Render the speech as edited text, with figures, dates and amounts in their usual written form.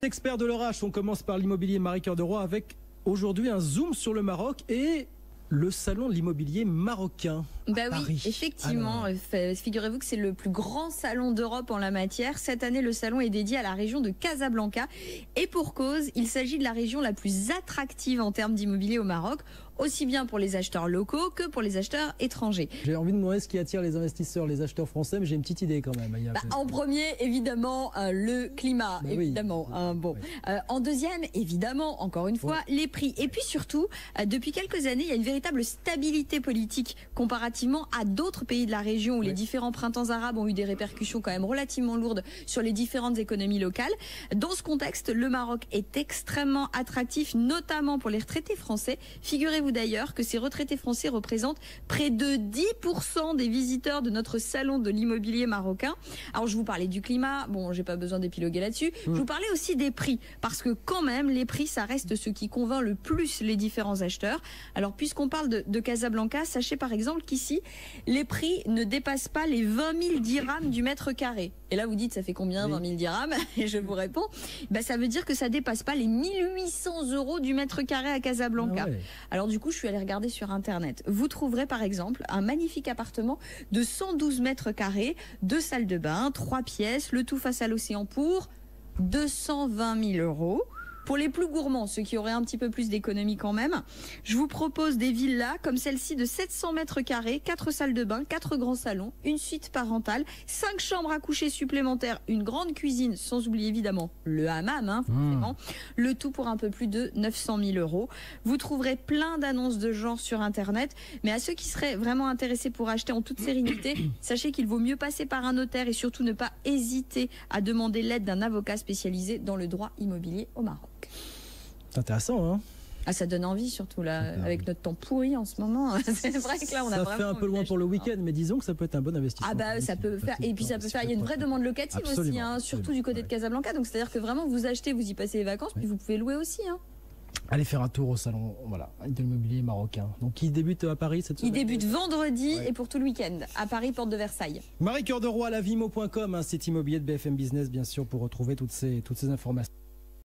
Expert de l'orage, on commence par l'immobilier Marie Cœur de Roy avec aujourd'hui un zoom sur le Maroc et le salon de l'immobilier marocain. Bah oui, Paris. effectivement. Figurez-vous que c'est le plus grand salon d'Europe en la matière. Cette année, le salon est dédié à la région de Casablanca. Et pour cause, il s'agit de la région la plus attractive en termes d'immobilier au Maroc, aussi bien pour les acheteurs locaux que pour les acheteurs étrangers. J'ai envie de demander ce qui attire les investisseurs, les acheteurs français, mais j'ai une petite idée quand même. En premier, évidemment, le climat, évidemment. Oui. En deuxième, évidemment, encore une fois, les prix. Et puis surtout, depuis quelques années, il y a une véritable stabilité politique comparativement à d'autres pays de la région où les différents printemps arabes ont eu des répercussions quand même relativement lourdes sur les différentes économies locales. Dans ce contexte, le Maroc est extrêmement attractif, notamment pour les retraités français. Figurez-vous d'ailleurs que ces retraités français représentent près de 10% des visiteurs de notre salon de l'immobilier marocain. Alors je vous parlais du climat, bon j'ai pas besoin d'épiloguer là-dessus, je vous parlais aussi des prix, parce que quand même les prix ça reste ce qui convainc le plus les différents acheteurs. Alors puisqu'on parle de Casablanca, sachez par exemple qu'ici les prix ne dépassent pas les 20 000 dirhams du mètre carré. Et là vous dites ça fait combien 20 000 dirhams? Et je vous réponds, ça veut dire que ça dépasse pas les 1800 € du mètre carré à Casablanca. Alors du coup je suis allée regarder sur internet. Vous trouverez par exemple un magnifique appartement de 112 mètres carrés, 2 salles de bain, 3 pièces, le tout face à l'océan pour 220 000 €. Pour les plus gourmands, ceux qui auraient un petit peu plus d'économie quand même, je vous propose des villas comme celle-ci de 700 mètres carrés, 4 salles de bain, 4 grands salons, une suite parentale, 5 chambres à coucher supplémentaires, une grande cuisine, sans oublier évidemment le hammam, forcément. Le tout pour un peu plus de 900 000 €. Vous trouverez plein d'annonces de genre sur internet, mais à ceux qui seraient vraiment intéressés pour acheter en toute sérénité, sachez qu'il vaut mieux passer par un notaire et surtout ne pas hésiter à demander l'aide d'un avocat spécialisé dans le droit immobilier au Maroc. C'est intéressant, hein? Ah, ça donne envie, surtout là, avec notre temps pourri en ce moment. C'est vrai que là, on a vraiment. Ça fait un peu loin pour le week-end, mais disons que ça peut être un bon investissement. Ah bah, ça peut faire. Et puis ça peut faire. Il y a une vraie demande locative aussi, surtout du côté de Casablanca. Donc c'est-à-dire que vraiment, vous achetez, vous y passez les vacances, puis vous pouvez louer aussi. Allez faire un tour au salon, de l'immobilier marocain. Donc il débute à Paris cette semaine. Il débute vendredi et pour tout le week-end à Paris, porte de Versailles. Marie Cœur de Roy, lavimo.com, un site immobilier de BFM Business, bien sûr, pour retrouver toutes ces informations.